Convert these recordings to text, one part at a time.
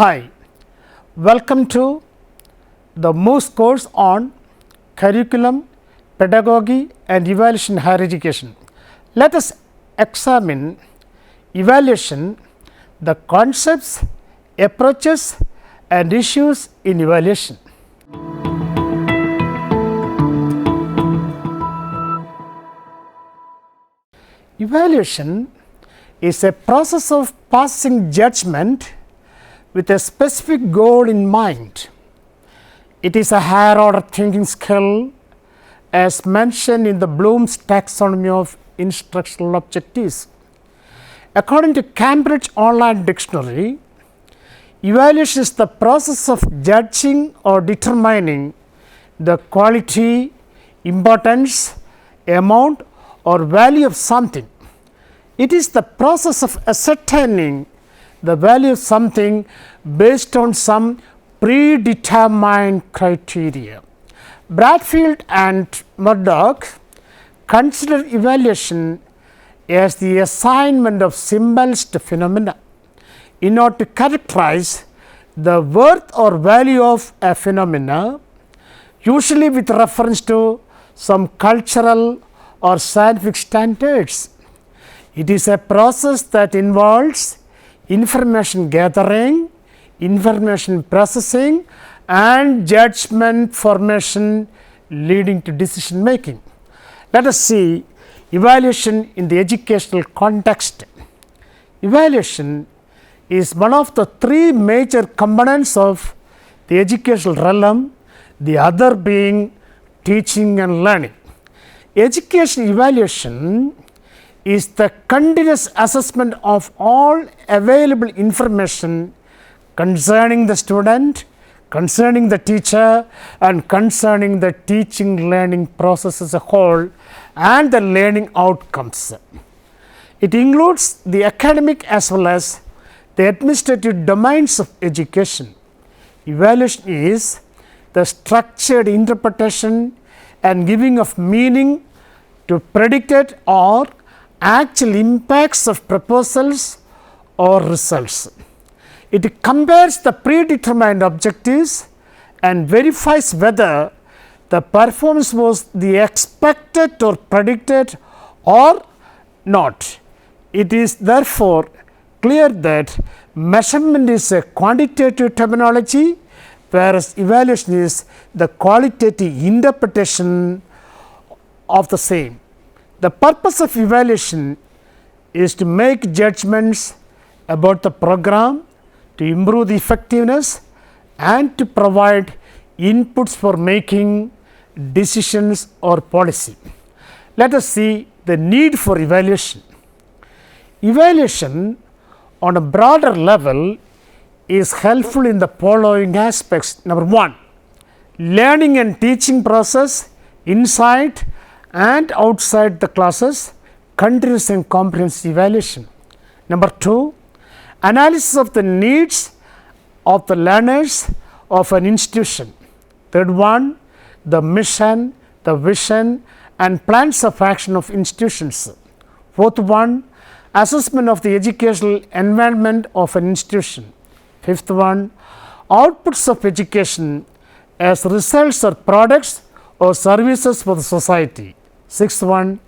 Hi, welcome to the MOOCE course on Curriculum, Pedagogy and Evaluation in Higher Education. Let us examine evaluation, the concepts, approaches and issues in evaluation. Evaluation is a process of passing judgment with a specific goal in mind. It is a higher order thinking skill as mentioned in the Bloom's taxonomy of instructional objectives. According to Cambridge Online Dictionary, evaluation is the process of judging or determining the quality, importance, amount or value of something. It is the process of ascertaining the value of something based on some predetermined criteria. Bradfield and Murdoch consider evaluation as the assignment of symbols to phenomena in order to characterize the worth or value of a phenomena, usually with reference to some cultural or scientific standards. It is a process that involves information gathering, information processing and judgment formation leading to decision making. Let us see evaluation in the educational context. Evaluation is one of the three major components of the educational realm, the other being teaching and learning. Education evaluation is the continuous assessment of all available information concerning the student, concerning the teacher and concerning the teaching learning process as a whole and the learning outcomes. It includes the academic as well as the administrative domains of education. Evaluation is the structured interpretation and giving of meaning to predicted or actual impacts of proposals or results. It compares the predetermined objectives and verifies whether the performance was the expected or predicted or not. It is therefore clear that measurement is a quantitative terminology, whereas evaluation is the qualitative interpretation of the same. The purpose of evaluation is to make judgments about the program, to improve the effectiveness and to provide inputs for making decisions or policy. Let us see the need for evaluation. Evaluation on a broader level is helpful in the following aspects. Number one, learning and teaching process inside and outside the classes, continuous and comprehensive evaluation. Number two, analysis of the needs of the learners of an institution. Third one, the mission, the vision and plans of action of institutions. Fourth one, assessment of the educational environment of an institution. Fifth one, outputs of education as results or products or services for the society. Sixth one,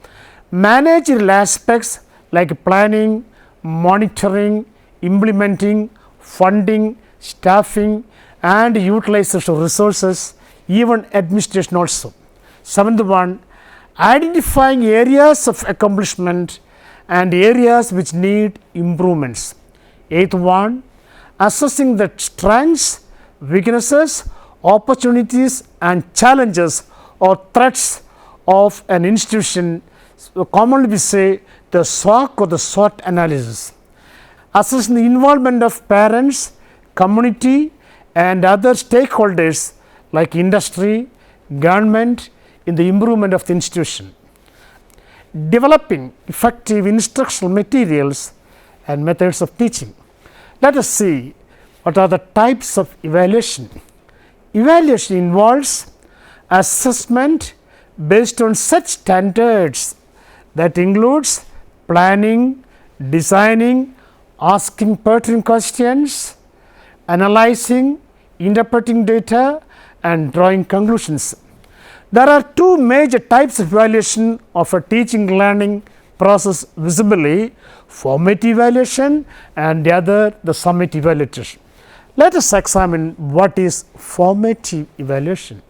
managerial aspects like planning, monitoring, implementing, funding, staffing and utilization of resources, even administration also. Seventh one, identifying areas of accomplishment and areas which need improvements. Eighth one, assessing the strengths, weaknesses, opportunities and challenges or threats of an institution. So commonly we say the SWOT or the SWOT analysis. Assessing the involvement of parents, community and other stakeholders like industry, government in the improvement of the institution. Developing effective instructional materials and methods of teaching. Let us see what are the types of evaluation. Evaluation involves assessment based on such standards that includes planning, designing, asking pertinent questions, analyzing, interpreting data, and drawing conclusions. There are two major types of evaluation of a teaching learning process visibly: formative evaluation and the other the summative evaluation. Let us examine what is formative evaluation.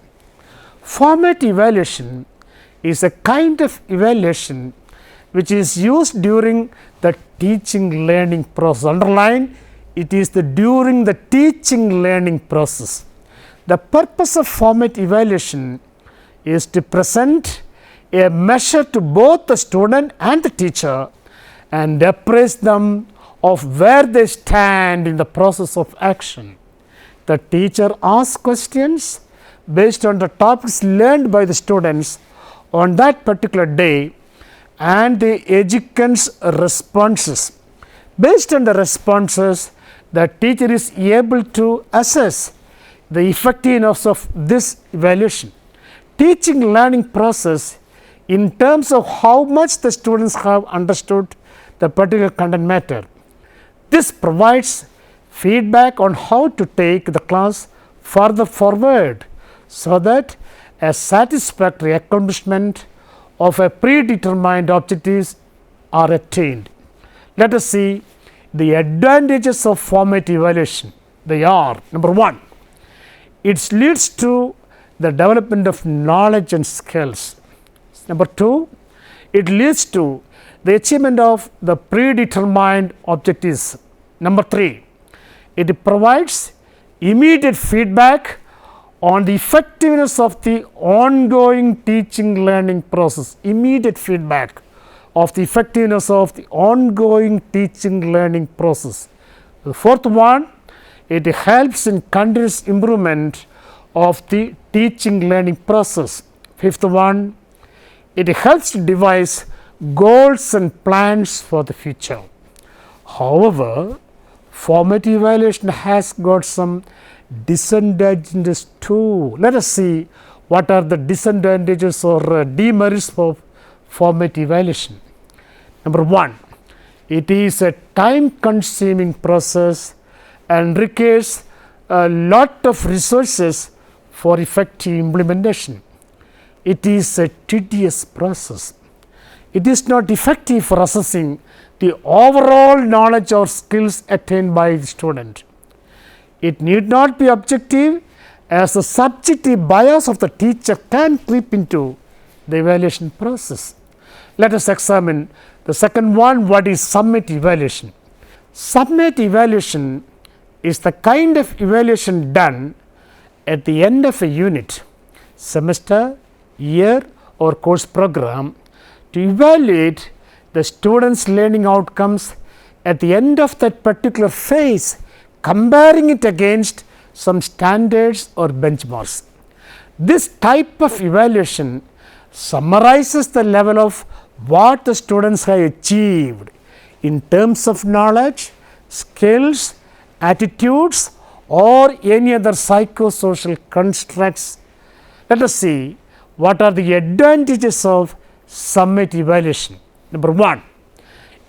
Formative evaluation is a kind of evaluation which is used during the teaching learning process. Underline, it is during the teaching learning process. The purpose of formative evaluation is to present a measure to both the student and the teacher and appraise them of where they stand in the process of action. The teacher asks questions based on the topics learned by the students on that particular day and the educand's responses. Based on the responses, the teacher is able to assess the effectiveness of this evaluation. Teaching learning process in terms of how much the students have understood the particular content matter. This provides feedback on how to take the class further forward so that a satisfactory accomplishment of a predetermined objectives are attained. Let us see the advantages of formative evaluation. They are: number one, it leads to the development of knowledge and skills. Number two, it leads to the achievement of the predetermined objectives. Number three, it provides immediate feedback on the effectiveness of the ongoing teaching learning process. Immediate feedback of the effectiveness of the ongoing teaching learning process. The fourth one, it helps in continuous improvement of the teaching learning process. Fifth one, it helps to devise goals and plans for the future. However, formative evaluation has got some disadvantages too. Let us see what are the disadvantages or demerits of formative evaluation. Number one, it is a time consuming process and requires a lot of resources for effective implementation. It is a tedious process. It is not effective for assessing the overall knowledge or skills attained by the student. It need not be objective, as the subjective bias of the teacher can creep into the evaluation process. Let us examine the second one. What is summative evaluation? Summative evaluation is the kind of evaluation done at the end of a unit, semester, year or course program to evaluate the students' learning outcomes at the end of that particular phase, comparing it against some standards or benchmarks. This type of evaluation summarizes the level of what the students have achieved in terms of knowledge, skills, attitudes or any other psychosocial constructs. Let us see what are the advantages of summative evaluation. Number one,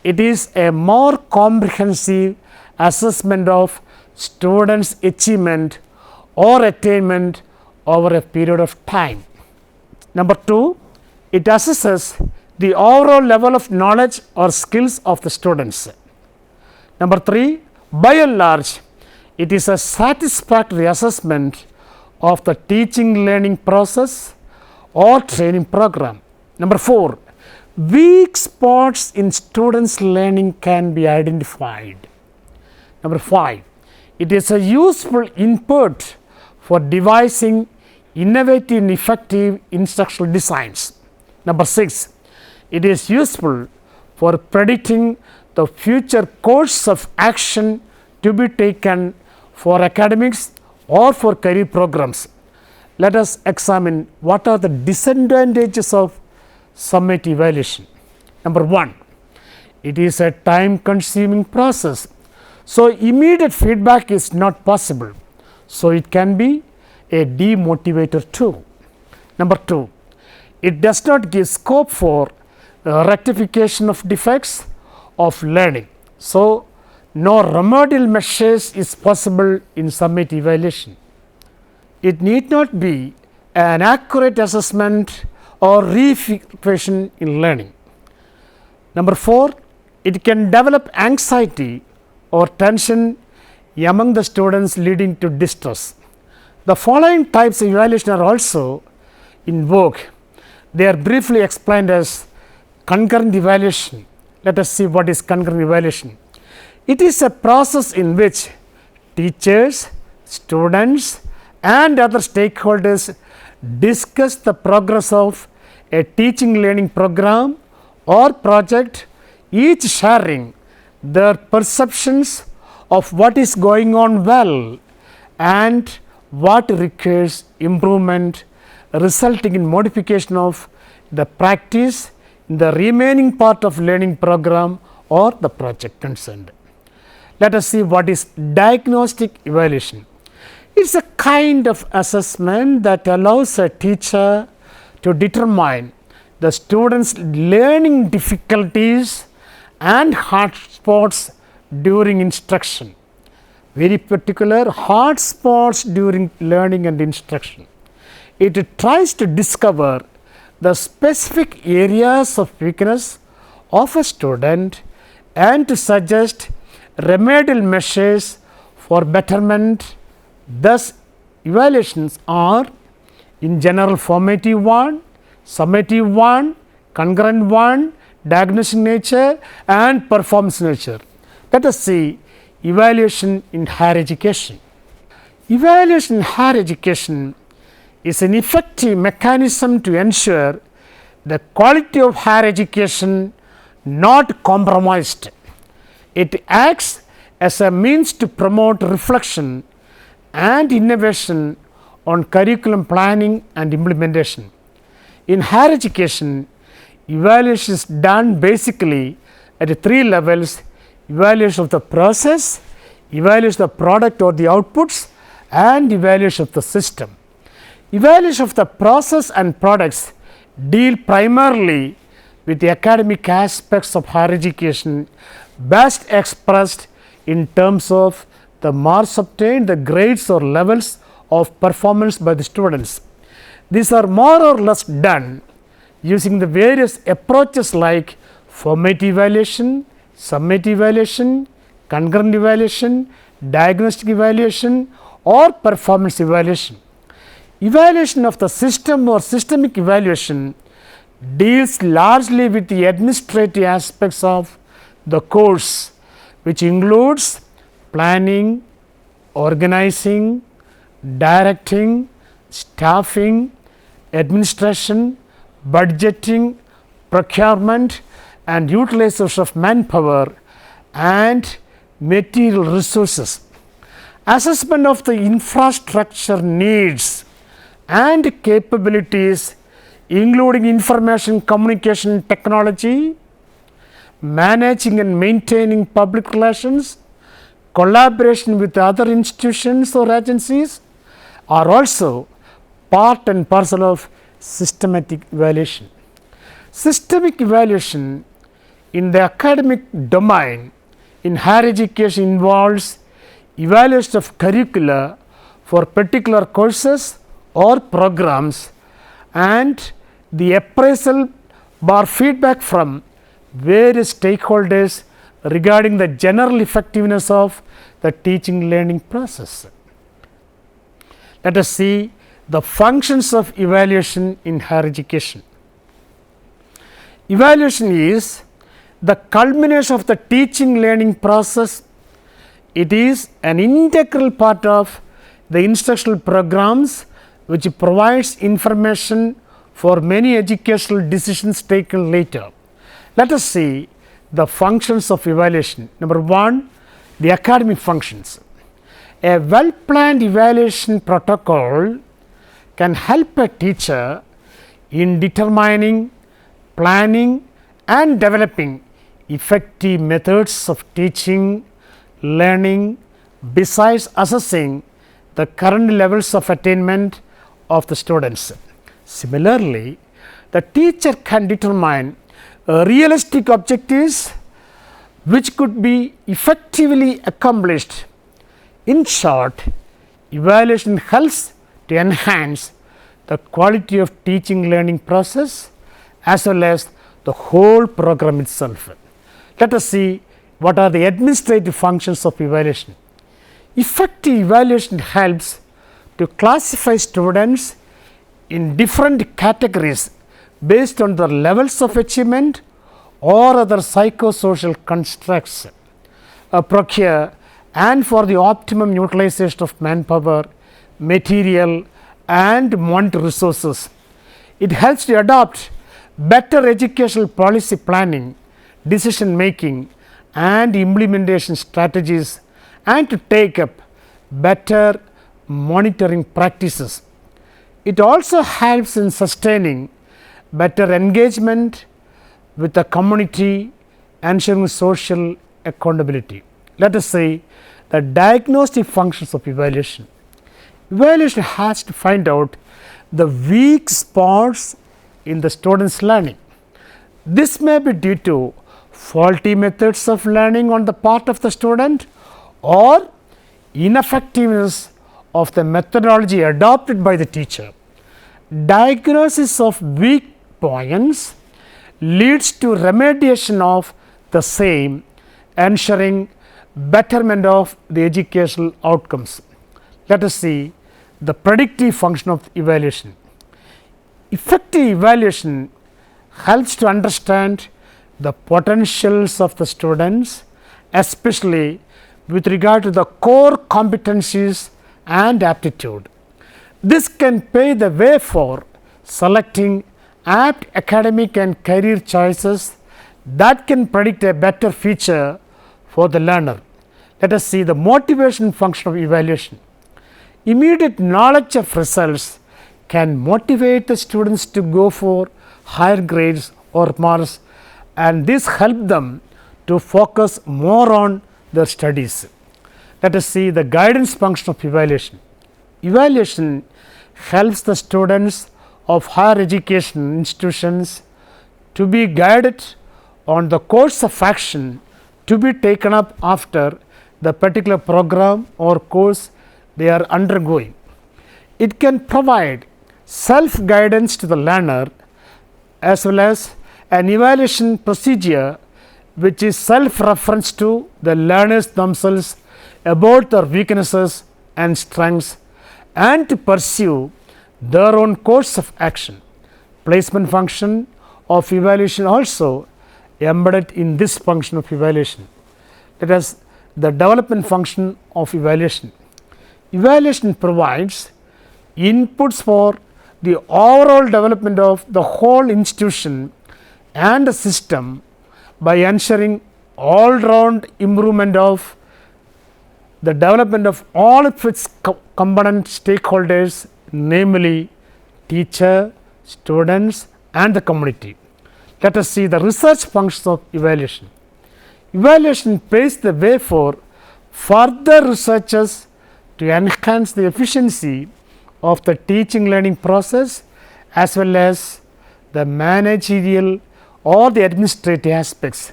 it is a more comprehensive assessment of students' achievement or attainment over a period of time. Number two, it assesses the overall level of knowledge or skills of the students. Number three, by and large, it is a satisfactory assessment of the teaching learning process or training program. Number four, weak spots in students' learning can be identified. Number five, it is a useful input for devising innovative and effective instructional designs. Number six, it is useful for predicting the future course of action to be taken for academics or for career programs. Let us examine what are the disadvantages of summative evaluation. Number one, it is a time consuming process. So, immediate feedback is not possible. So, it can be a demotivator too. Number two, it does not give scope for rectification of defects of learning. So, no remedial measures is possible in summative evaluation. It need not be an accurate assessment or reification in learning. Number 4, it can develop anxiety or tension among the students, leading to distress. The following types of evaluation are also in vogue. They are briefly explained as concurrent evaluation. Let us see what is concurrent evaluation. It is a process in which teachers, students and other stakeholders discuss the progress of a teaching learning program or project, each sharing their perceptions of what is going on well and what requires improvement, resulting in modification of the practice in the remaining part of learning program or the project concerned. Let us see what is diagnostic evaluation. It is a kind of assessment that allows a teacher to determine the students' learning difficulties and hotspots during instruction. Very particular hotspots during learning and instruction. It tries to discover the specific areas of weakness of a student and to suggest remedial measures for betterment. Thus, evaluations are in general formative one, summative one, concurrent one, diagnostic nature and performance nature. Let us see evaluation in higher education. Evaluation in higher education is an effective mechanism to ensure the quality of higher education not compromised. It acts as a means to promote reflection and innovation on curriculum planning and implementation. In higher education, evaluation is done basically at 3 levels: evaluation of the process, evaluation of the product or the outputs and evaluation of the system. Evaluation of the process and products deal primarily with the academic aspects of higher education, best expressed in terms of the marks obtained, the grades or levels of performance by the students. These are more or less done using the various approaches like formative evaluation, summative evaluation, concurrent evaluation, diagnostic evaluation or performance evaluation. Evaluation of the system or systemic evaluation deals largely with the administrative aspects of the course, which includes planning, organizing, directing, staffing, administration, budgeting, procurement and utilization of manpower and material resources. Assessment of the infrastructure needs and capabilities, including information communication technology, managing and maintaining public relations, collaboration with other institutions or agencies are also part and parcel of systematic evaluation. Systemic evaluation in the academic domain in higher education involves evaluation of curricula for particular courses or programs and the appraisal bar feedback from various stakeholders regarding the general effectiveness of the teaching learning process. Let us see the functions of evaluation in higher education. Evaluation is the culmination of the teaching learning process. It is an integral part of the instructional programs which provides information for many educational decisions taken later. Let us see the functions of evaluation. Number 1, the academic functions. A well planned evaluation protocol can help a teacher in determining, planning and developing effective methods of teaching, learning, besides assessing the current levels of attainment of the students. Similarly, the teacher can determine realistic objectives, which could be effectively accomplished. In short, evaluation helps to enhance the quality of teaching learning process as well as the whole program itself. Let us see what are the administrative functions of evaluation. Effective evaluation helps to classify students in different categories based on their levels of achievement or other psychosocial constructs, procure and for the optimum utilization of manpower, material and monetary resources. It helps to adopt better educational policy planning, decision making and implementation strategies, and to take up better monitoring practices. It also helps in sustaining better engagement with the community, ensuring social accountability. Let us say the diagnostic functions of evaluation. Evaluation has to find out the weak spots in the student's learning. This may be due to faulty methods of learning on the part of the student or ineffectiveness of the methodology adopted by the teacher. Diagnosis of weak points leads to remediation of the same, ensuring betterment of the educational outcomes. Let us see the predictive function of evaluation. Effective evaluation helps to understand the potentials of the students, especially with regard to the core competencies and aptitude. This can pave the way for selecting apt academic and career choices that can predict a better future for the learner. Let us see the motivation function of evaluation. Immediate knowledge of results can motivate the students to go for higher grades or marks, and this helps them to focus more on their studies. Let us see the guidance function of evaluation. Evaluation helps the students of higher education institutions to be guided on the course of action to be taken up after the particular program or course they are undergoing. It can provide self guidance to the learner as well as an evaluation procedure which is self reference to the learners themselves about their weaknesses and strengths and to pursue their own course of action. Placement function of evaluation also embedded in this function of evaluation. Let us the development function of evaluation. Evaluation provides inputs for the overall development of the whole institution and the system by ensuring all round improvement of the development of all of its component stakeholders, namely teacher, students and the community. Let us see the research functions of evaluation. Evaluation paves the way for further researches to enhance the efficiency of the teaching learning process as well as the managerial or the administrative aspects.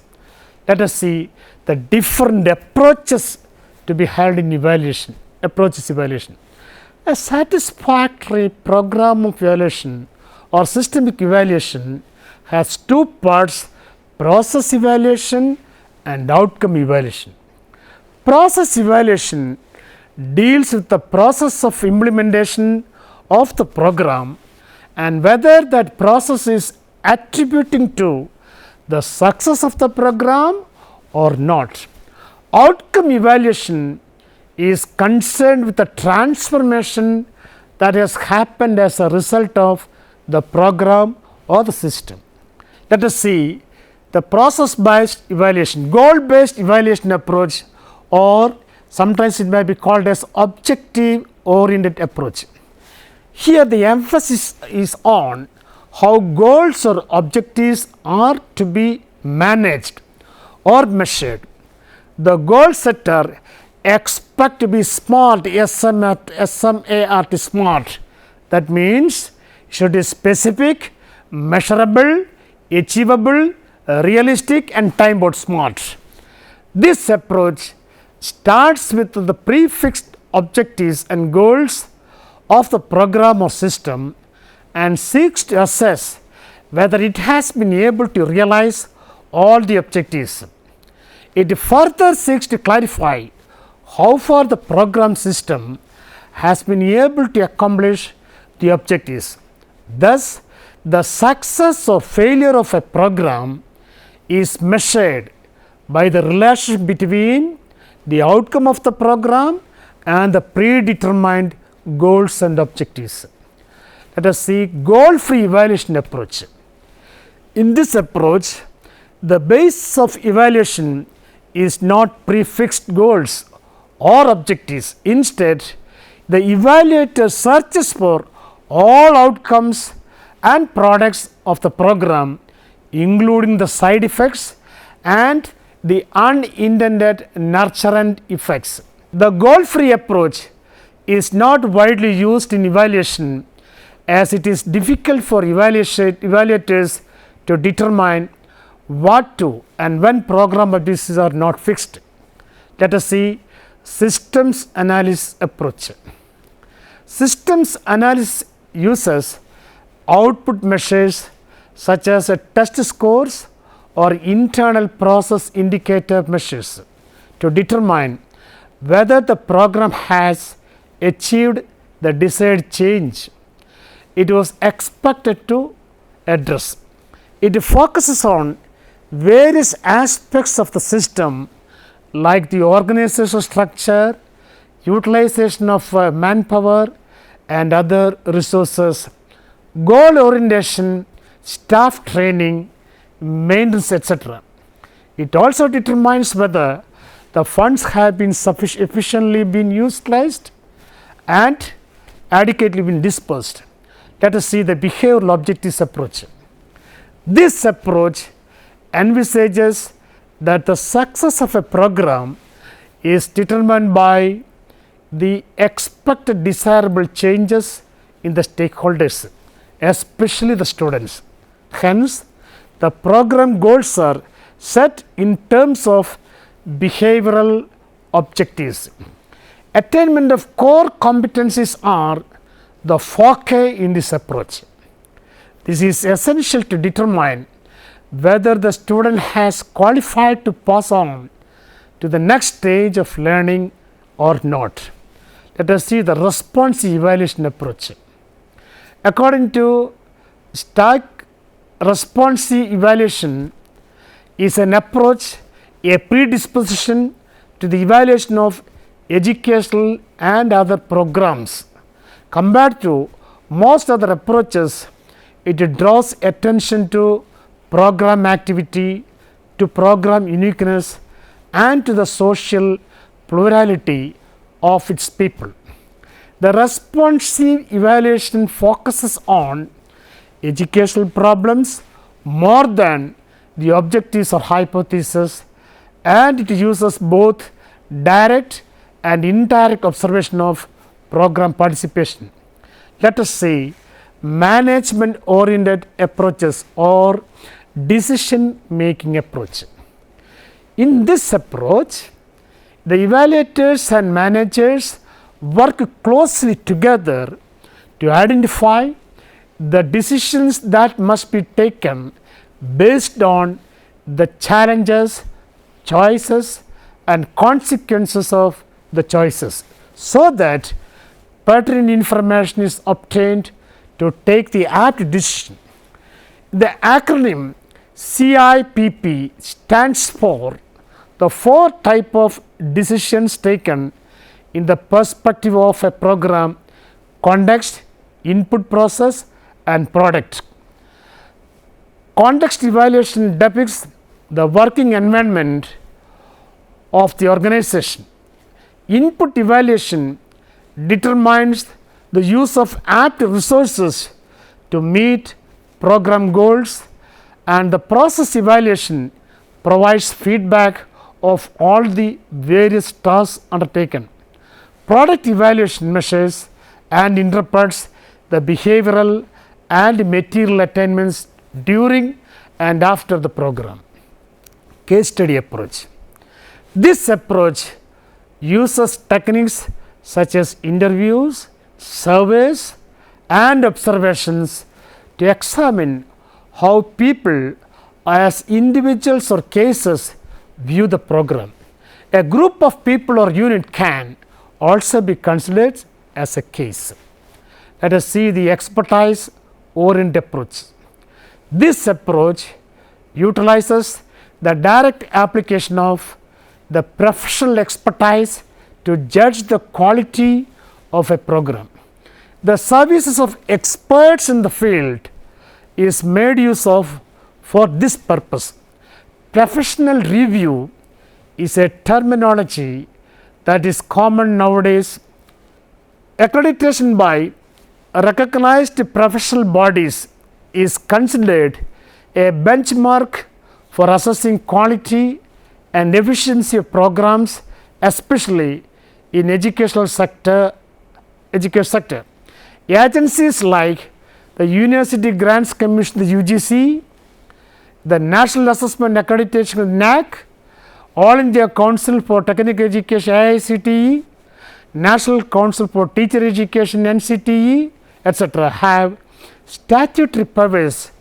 Let us see the different approaches to be held in evaluation. A satisfactory program of evaluation or systemic evaluation has two parts: process evaluation and outcome evaluation. Process evaluation deals with the process of implementation of the program and whether that process is attributing to the success of the program or not. Outcome evaluation is concerned with the transformation that has happened as a result of the program or the system. Let us see the process based evaluation, goal based evaluation approach, or sometimes it may be called as objective oriented approach. Here the emphasis is on how goals or objectives are to be managed or measured. The goal setter expect to be smart, SMART smart. That means it should be specific, measurable, achievable, realistic and time bound smart. This approach starts with the prefixed objectives and goals of the program or system and seeks to assess whether it has been able to realize all the objectives. It further seeks to clarify how far the program system has been able to accomplish the objectives. Thus, the success or failure of a program is measured by the relationship between the outcome of the program and the predetermined goals and objectives. Let us see goal-free evaluation approach. In this approach, the basis of evaluation is not prefixed goals or objectives. Instead, the evaluator searches for all outcomes and products of the program, including the side effects and the unintended nurturant effects. The goal-free approach is not widely used in evaluation, as it is difficult for evaluators to determine what to and when program objectives are not fixed. Let us see systems analysis approach. Systems analysis uses output measures such as test scores or internal process indicator measures to determine whether the program has achieved the desired change it was expected to address. It focuses on various aspects of the system like the organizational structure, utilization of manpower and other resources, goal orientation, staff training, maintenance, etc. It also determines whether the funds have been efficiently been utilized and adequately been dispersed. Let us see the behavioral objectives approach. This approach envisages that the success of a program is determined by the expected desirable changes in the stakeholders, especially the students. Hence, the program goals are set in terms of behavioral objectives. Attainment of core competencies are the foci in this approach. This is essential to determine whether the student has qualified to pass on to the next stage of learning or not. Let us see the responsive evaluation approach. According to Stack, responsive evaluation is an approach, a predisposition to the evaluation of educational and other programs. Compared to most other approaches, it draws attention to program activity, to program uniqueness and to the social plurality of its people. The responsive evaluation focuses on educational problems more than the objectives or hypotheses, and it uses both direct and indirect observation of program participation. Let us see management oriented approaches or decision making approach. In this approach, the evaluators and managers work closely together to identify the decisions that must be taken based on the challenges, choices and consequences of the choices, so that pertinent information is obtained to take the apt decision. The acronym CIPP stands for the 4 types of decisions taken in the perspective of a program: context, input process and product. Context evaluation depicts the working environment of the organization. Input evaluation determines the use of apt resources to meet program goals, and the process evaluation provides feedback of all the various tasks undertaken. Product evaluation measures and interprets the behavioral and material attainments during and after the program. Case study approach. This approach uses techniques such as interviews, surveys, and observations to examine how people as individuals or cases view the program. A group of people or unit can also be considered as a case. Let us see the expertise oriented approach. This approach utilizes the direct application of the professional expertise to judge the quality of a program. The services of experts in the field is made use of for this purpose. Professional review is a terminology that is common nowadays. Accreditation by recognized professional bodies is considered a benchmark for assessing quality and efficiency of programs, especially in education sector. Agencies like the University Grants Commission, the UGC, the National Assessment Accreditation, NAC, All India Council for Technical Education, AICTE, National Council for Teacher Education, NCTE, etc., have statutory powers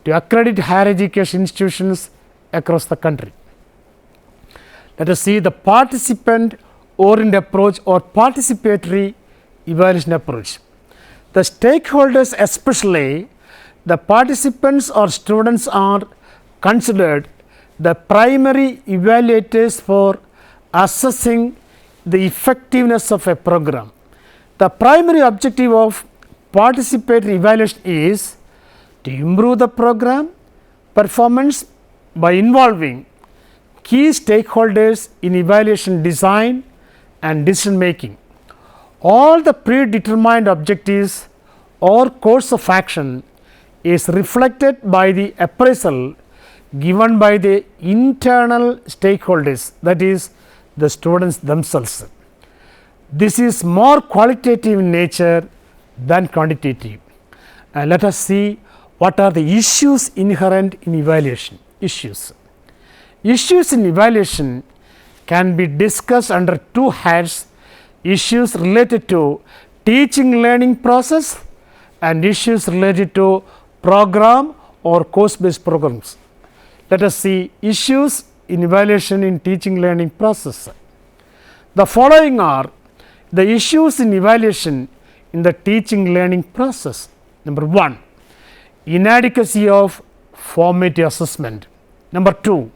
to accredit higher education institutions across the country. Let us see the participant oriented approach or participatory evaluation approach. The stakeholders, especially the participants or students, are considered the primary evaluators for assessing the effectiveness of a program. The primary objective of participatory evaluation is to improve the program performance by involving key stakeholders in evaluation design and decision making. All the predetermined objectives or course of action is reflected by the appraisal given by the internal stakeholders, that is the students themselves. This is more qualitative in nature than quantitative. And let us see what are the issues inherent in evaluation. Issues in evaluation can be discussed under two heads: issues related to teaching learning process and issues related to program or course based programs. Let us see issues in evaluation in teaching learning process. The following are the issues in evaluation in the teaching learning process. Number 1, inadequacy of formative assessment. Number 2,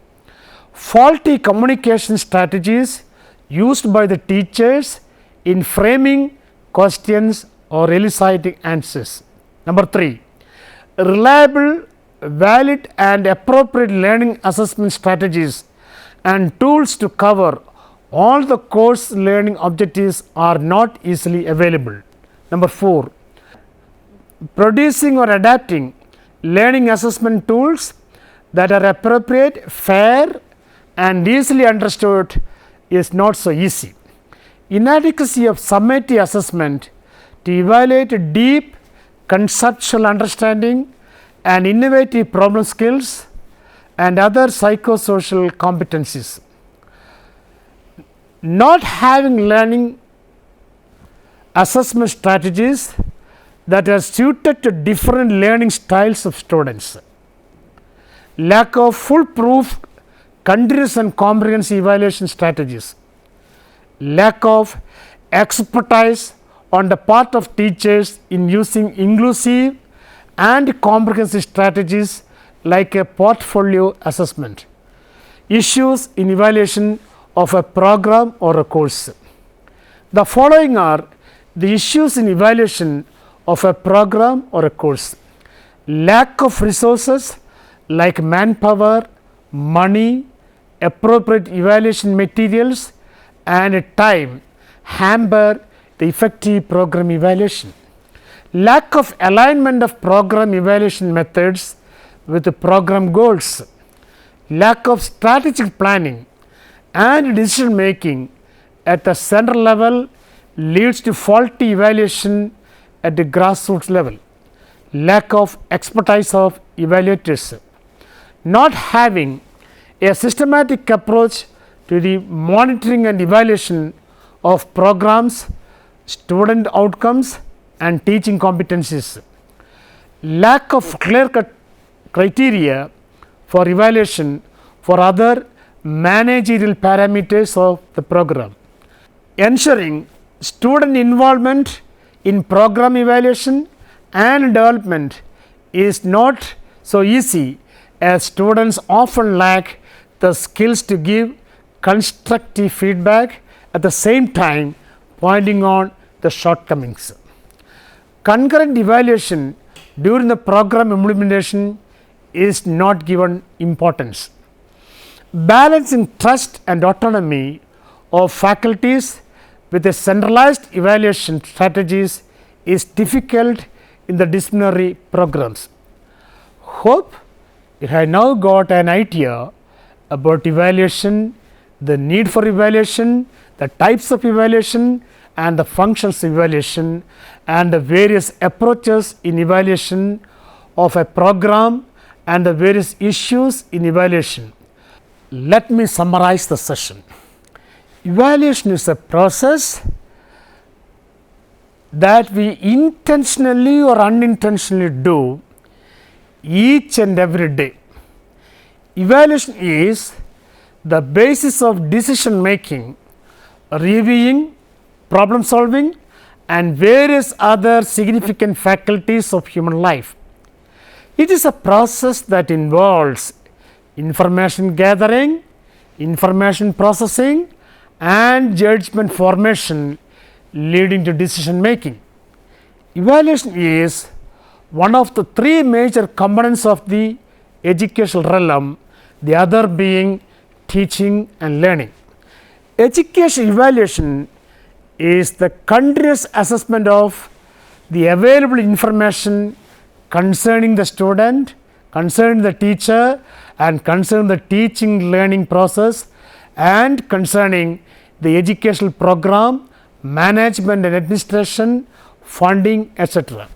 faulty communication strategies used by the teachers in framing questions or eliciting answers. Number 3, reliable, valid and appropriate learning assessment strategies and tools to cover all the course learning objectives are not easily available. Number 4, producing or adapting learning assessment tools that are appropriate, fair and easily understood is not so easy. Inadequacy of summative assessment to evaluate deep conceptual understanding and innovative problem skills and other psychosocial competencies. Not having learning assessment strategies that are suited to different learning styles of students. Lack of foolproof continuous and comprehensive evaluation strategies. Lack of expertise on the part of teachers in using inclusive and comprehensive strategies like a portfolio assessment. Issues in evaluation of a program or a course. The following are the issues in evaluation of a program or a course. Lack of resources like manpower, money, appropriate evaluation materials and time hamper the effective program evaluation. Lack of alignment of program evaluation methods with the program goals. Lack of strategic planning and decision making at the center level leads to faulty evaluation at the grassroots level. Lack of expertise of evaluators. Not having a systematic approach to the monitoring and evaluation of programs, student outcomes and teaching competencies. Lack of clear-cut criteria for evaluation for other managerial parameters of the program. Ensuring student involvement in program evaluation and development is not so easy, as students often lack the skills to give constructive feedback, at the same time pointing on the shortcomings. Concurrent evaluation during the program implementation is not given importance. Balancing trust and autonomy of faculties with a centralized evaluation strategies is difficult in the disciplinary programs. Hope you have now got an idea about evaluation, the need for evaluation, the types of evaluation and the functions of evaluation, and the various approaches in evaluation of a program and the various issues in evaluation. Let me summarize the session. Evaluation is a process that we intentionally or unintentionally do each and every day. Evaluation is the basis of decision making, reviewing, problem solving and various other significant faculties of human life. It is a process that involves information gathering, information processing and judgment formation leading to decision making. Evaluation is one of the three major components of the educational realm, the other being teaching and learning. Education evaluation is the continuous assessment of the available information concerning the student, concerning the teacher and concerning the teaching learning process and concerning the educational program, management and administration, funding, etc.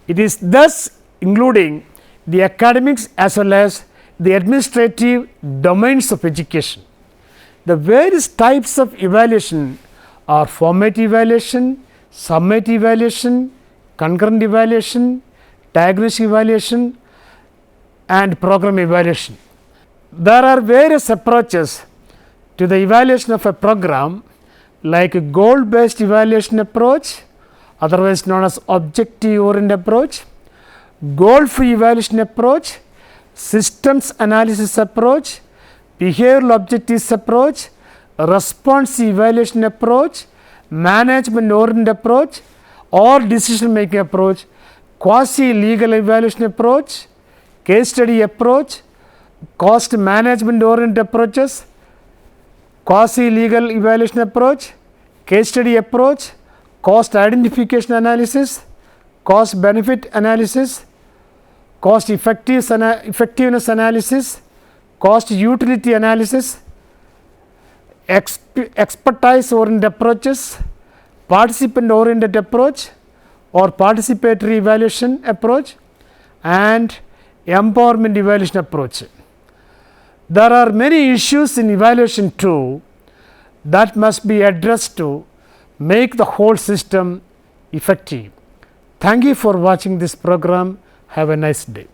It is thus including the academics as well as the administrative domains of education. The various types of evaluation are formative evaluation, summative evaluation, concurrent evaluation, diagnostic evaluation and program evaluation. There are various approaches to the evaluation of a program, like a goal based evaluation approach, otherwise known as objective oriented approach, goal free evaluation approach, systems analysis approach, behavioral objectives approach, response evaluation approach, management oriented approach or decision making approach, quasi legal evaluation approach, case study approach, cost management oriented approaches, quasi legal evaluation approach, case study approach, cost identification analysis, cost benefit analysis, cost effectiveness analysis, cost utility analysis, expertise oriented approaches, participant oriented approach or participatory evaluation approach and empowerment evaluation approach. There are many issues in evaluation too that must be addressed to make the whole system effective. Thank you for watching this program. Have a nice day.